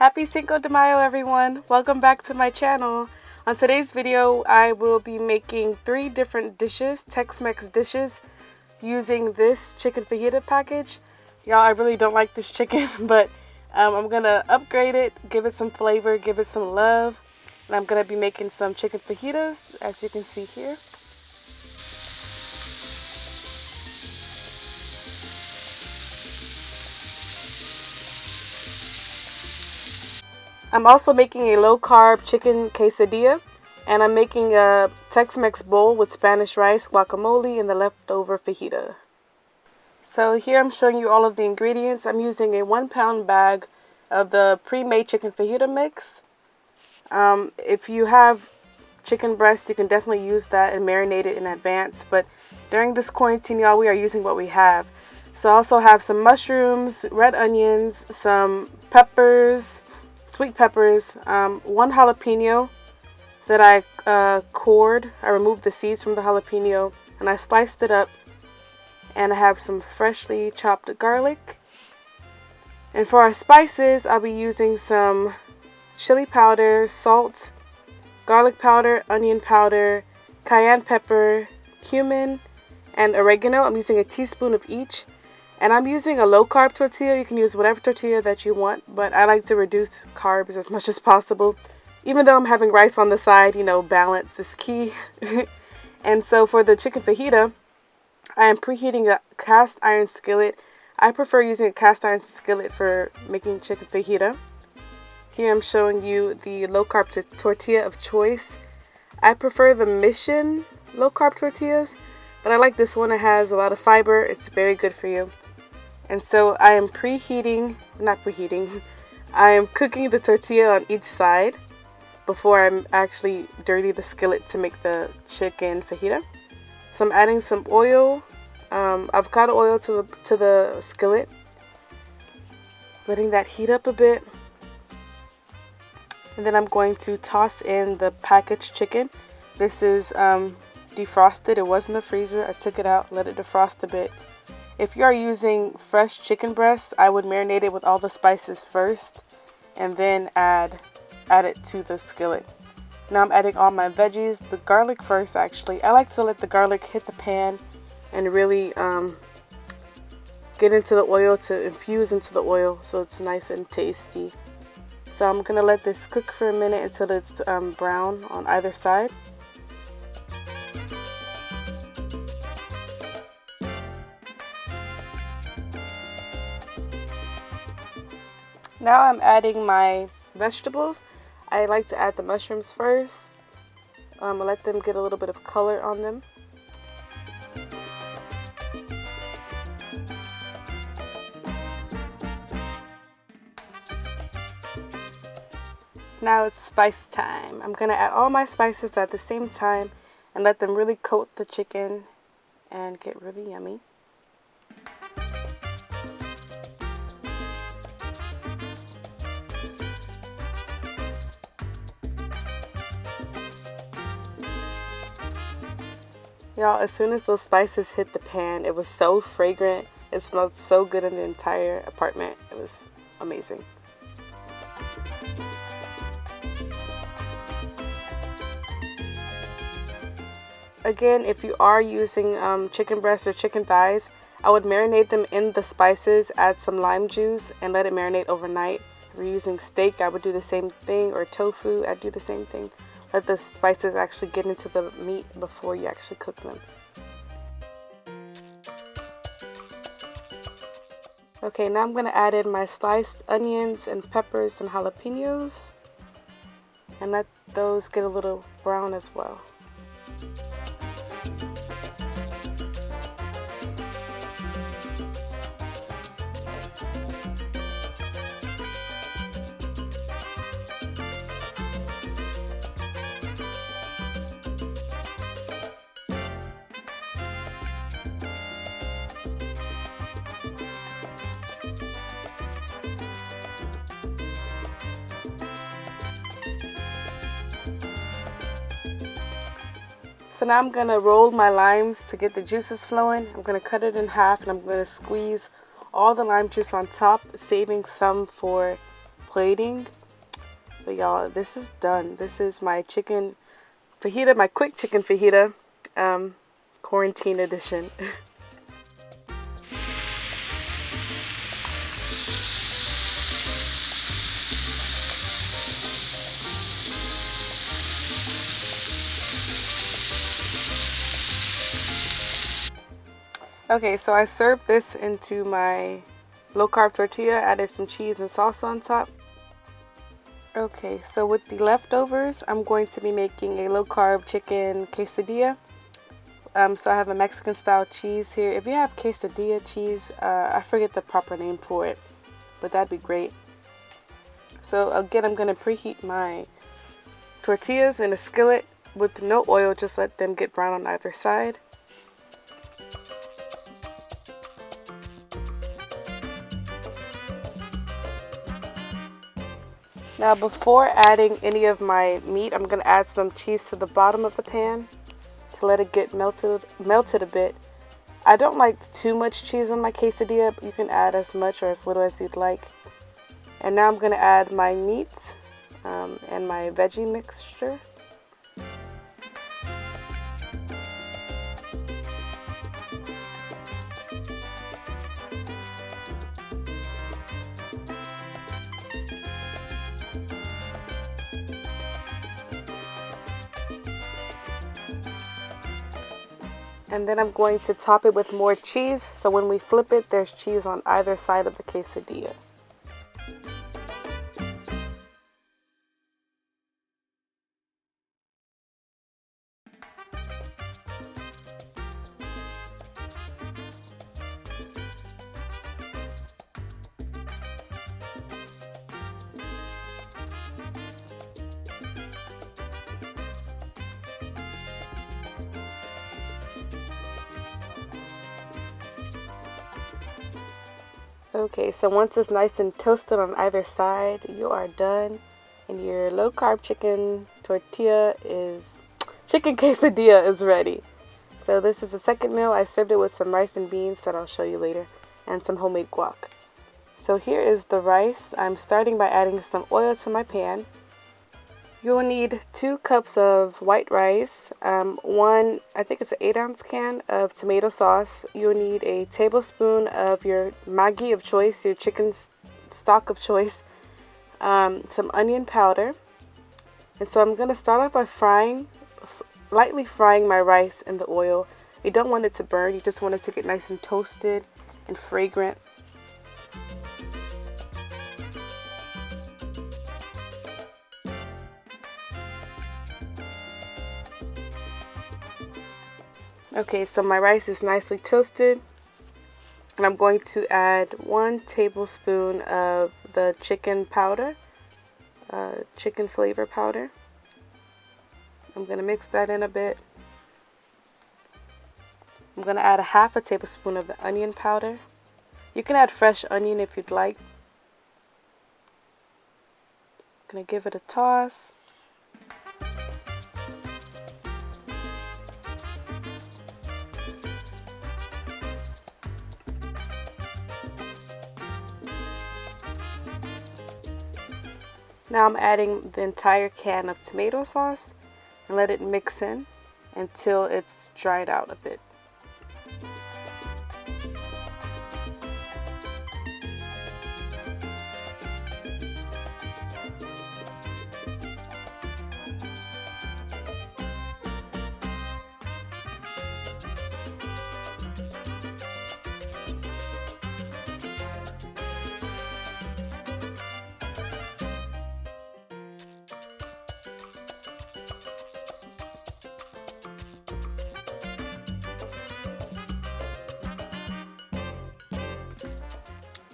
Happy Cinco de Mayo, everyone! Welcome back to my channel. On today's video, I will be making 3 different dishes, Tex Mex dishes, using this chicken fajita package. Y'all, I really don't like this chicken, but I'm gonna upgrade it, give it some flavor, give it some love. And I'm gonna be making some chicken fajitas, as you can see here. I'm also making a low-carb chicken quesadilla, and I'm making a Tex-Mex bowl with Spanish rice, guacamole, and the leftover fajita. So here I'm showing you all of the ingredients. I'm using a 1-pound bag of the pre-made chicken fajita mix. If you have chicken breast, you can definitely use that and marinate it in advance. But during this quarantine, y'all, we are using what we have. So I also have some mushrooms, red onions, some peppers, sweet peppers, 1 jalapeno that I cored. I removed the seeds from the jalapeno and I sliced it up. And I have some freshly chopped garlic. And for our spices, I'll be using some chili powder, salt, garlic powder, onion powder, cayenne pepper, cumin, and oregano. I'm using a teaspoon of each. And I'm using a low-carb tortilla. You can use whatever tortilla that you want, but I like to reduce carbs as much as possible. Even though I'm having rice on the side, you know, balance is key. And so for the chicken fajita, I am preheating a cast iron skillet. I prefer using a cast iron skillet for making chicken fajita. Here I'm showing you the low-carb tortilla of choice. I prefer the Mission low-carb tortillas, but I like this one. It has a lot of fiber. It's very good for you. And so I am I am cooking the tortilla on each side before I'm actually dirty the skillet to make the chicken fajita. So I'm adding some oil, avocado oil to the skillet, letting that heat up a bit. And then I'm going to toss in the packaged chicken. This is defrosted. It was in the freezer. I took it out, let it defrost a bit. If you are using fresh chicken breast, I would marinate it with all the spices first and then add it to the skillet. Now I'm adding all my veggies, the garlic first actually. I like to let the garlic hit the pan and really get into the oil, to infuse into the oil so it's nice and tasty. So I'm going to let this cook for a minute until it's brown on either side. Now I'm adding my vegetables. I like to add the mushrooms first. I'll let them get a little bit of color on them. Now it's spice time. I'm going to add all my spices at the same time and let them really coat the chicken and get really yummy. Y'all, as soon as those spices hit the pan, it was so fragrant. It smelled so good in the entire apartment. It was amazing. Again, if you are using chicken breasts or chicken thighs, I would marinate them in the spices, add some lime juice, and let it marinate overnight. If you're using steak, I would do the same thing, or tofu, I'd do the same thing. Let the spices actually get into the meat before you actually cook them. Okay, now I'm going to add in my sliced onions and peppers and jalapenos and let those get a little brown as well. So now I'm going to roll my limes to get the juices flowing. I'm going to cut it in half and I'm going to squeeze all the lime juice on top, saving some for plating. But y'all, this is done. This is my chicken fajita, my quick chicken fajita, quarantine edition. Okay, so I served this into my low-carb tortilla, added some cheese and salsa on top. Okay, so with the leftovers, I'm going to be making a low-carb chicken quesadilla. So I have a Mexican-style cheese here. If you have quesadilla cheese, I forget the proper name for it, but that'd be great. So again, I'm going to preheat my tortillas in a skillet with no oil, just let them get brown on either side. Now before adding any of my meat, I'm going to add some cheese to the bottom of the pan to let it get melted a bit. I don't like too much cheese on my quesadilla, but you can add as much or as little as you'd like. And now I'm going to add my meat and my veggie mixture. And then I'm going to top it with more cheese, so when we flip it, there's cheese on either side of the quesadilla. Okay, so once it's nice and toasted on either side, you are done. And your low-carb chicken quesadilla is ready. So this is the second meal. I served it with some rice and beans that I'll show you later, and some homemade guac. So here is the rice. I'm starting by adding some oil to my pan. You'll need 2 cups of white rice, I think it's an 8-ounce can of tomato sauce. You'll need a tablespoon of your Maggi of choice, your chicken stock of choice, some onion powder. And so I'm going to start off by lightly frying my rice in the oil. You don't want it to burn, you just want it to get nice and toasted and fragrant. Okay, so my rice is nicely toasted, and I'm going to add 1 tablespoon of the chicken powder, chicken flavor powder. I'm going to mix that in a bit. I'm going to add 1/2 tablespoon of the onion powder. You can add fresh onion if you'd like. I'm going to give it a toss. Now I'm adding the entire can of tomato sauce and let it mix in until it's dried out a bit.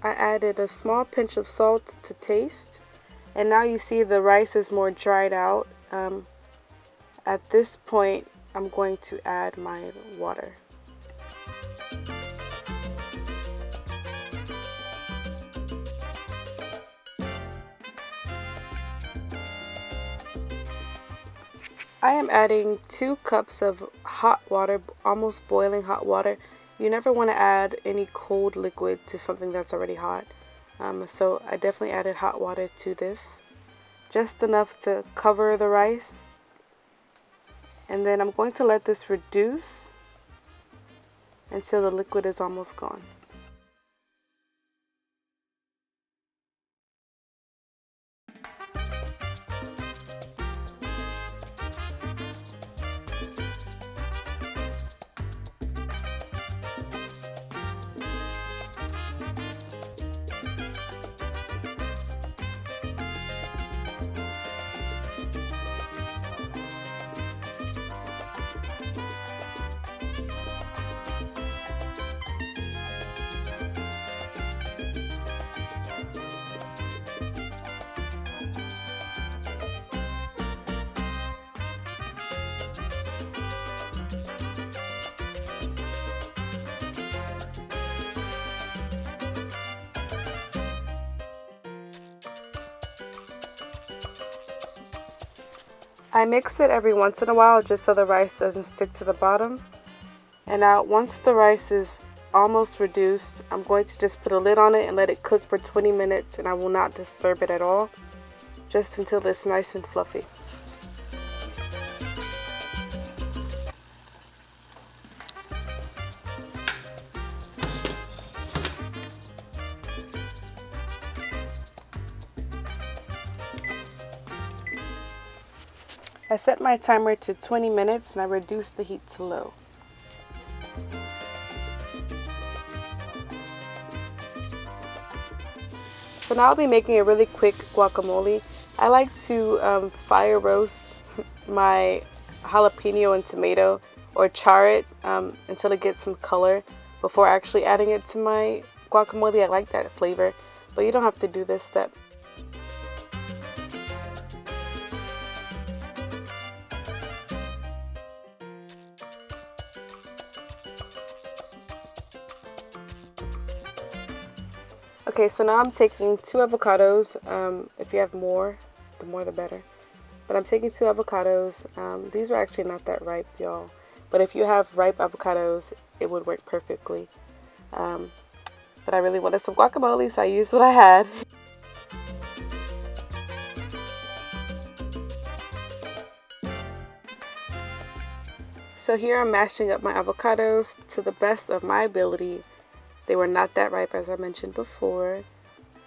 I added a small pinch of salt to taste, and now you see the rice is more dried out. At this point, I'm going to add my water. I am adding 2 cups of hot water, almost boiling hot water. You never want to add any cold liquid to something that's already hot. So I definitely added hot water to this, just enough to cover the rice. And then I'm going to let this reduce until the liquid is almost gone. I mix it every once in a while just so the rice doesn't stick to the bottom. And now once the rice is almost reduced, I'm going to just put a lid on it and let it cook for 20 minutes, and I will not disturb it at all, just until it's nice and fluffy. I set my timer to 20 minutes and I reduced the heat to low. So now I'll be making a really quick guacamole. I like to fire roast my jalapeno and tomato, or char it until it gets some color before actually adding it to my guacamole. I like that flavor, but you don't have to do this step. Okay, so now I'm taking 2 avocados. If you have more, the more the better. But I'm taking 2 avocados. These are actually not that ripe, y'all. But if you have ripe avocados, it would work perfectly. But I really wanted some guacamole, so I used what I had. So here I'm mashing up my avocados to the best of my ability. They were not that ripe, as I mentioned before.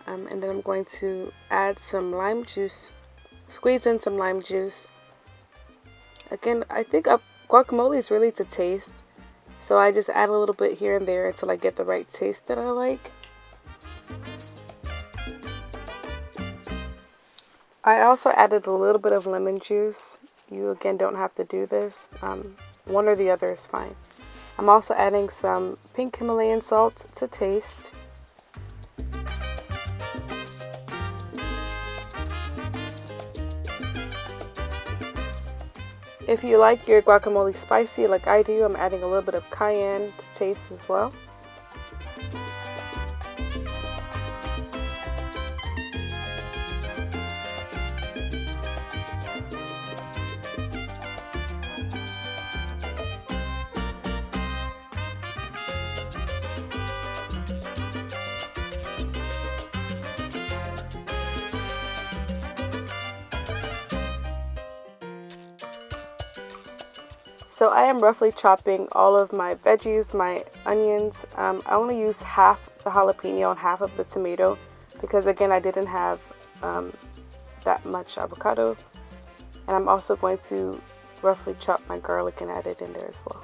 And then I'm going to add some lime juice, squeeze in some lime juice. Again, I think guacamole is really to taste, so I just add a little bit here and there until I get the right taste that I like. I also added a little bit of lemon juice. You again don't have to do this. One or the other is fine. I'm also adding some pink Himalayan salt to taste. If you like your guacamole spicy like I do, I'm adding a little bit of cayenne to taste as well. So I am roughly chopping all of my veggies, my onions. I only used half the jalapeno and half of the tomato because again I didn't have that much avocado. And I'm also going to roughly chop my garlic and add it in there as well.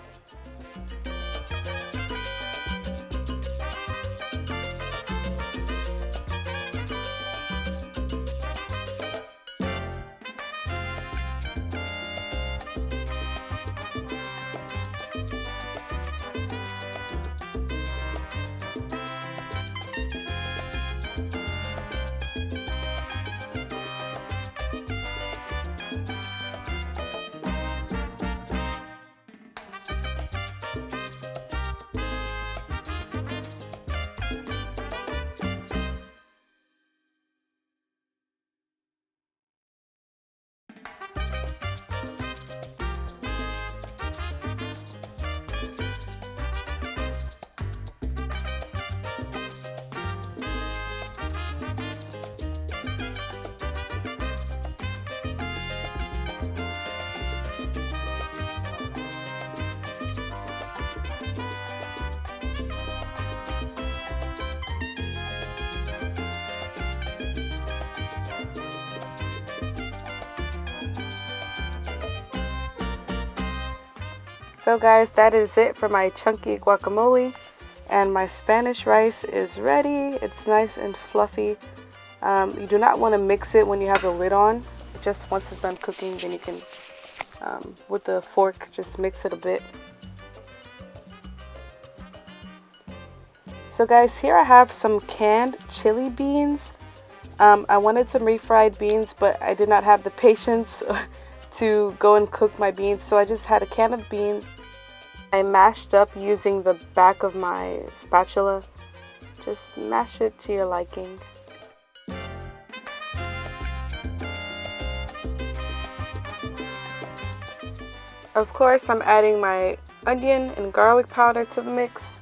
So guys, that is it for my chunky guacamole, and my Spanish rice is ready. It's nice and fluffy. You do not want to mix it when you have the lid on. Just once it's done cooking, then you can, with the fork, just mix it a bit. So guys, here I have some canned chili beans. I wanted some refried beans, but I did not have the patience to go and cook my beans, so I just had a can of beans. I mashed up using the back of my spatula. Just mash it to your liking. Of course, I'm adding my onion and garlic powder to the mix.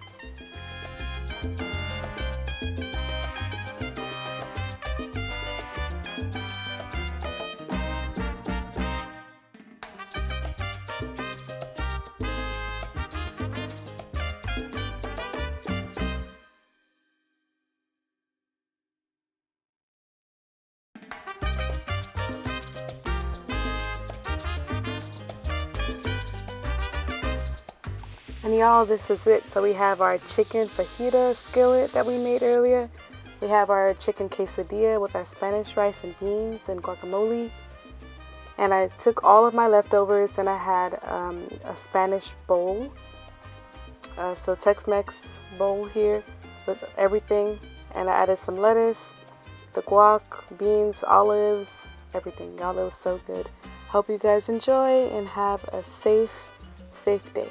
And y'all, this is it. So we have our chicken fajita skillet that we made earlier. We have our chicken quesadilla with our Spanish rice and beans and guacamole. And I took all of my leftovers and I had a Spanish bowl. So Tex Mex bowl here with everything. And I added some lettuce, the guac, beans, olives, everything. Y'all, it was so good. Hope you guys enjoy and have a safe day.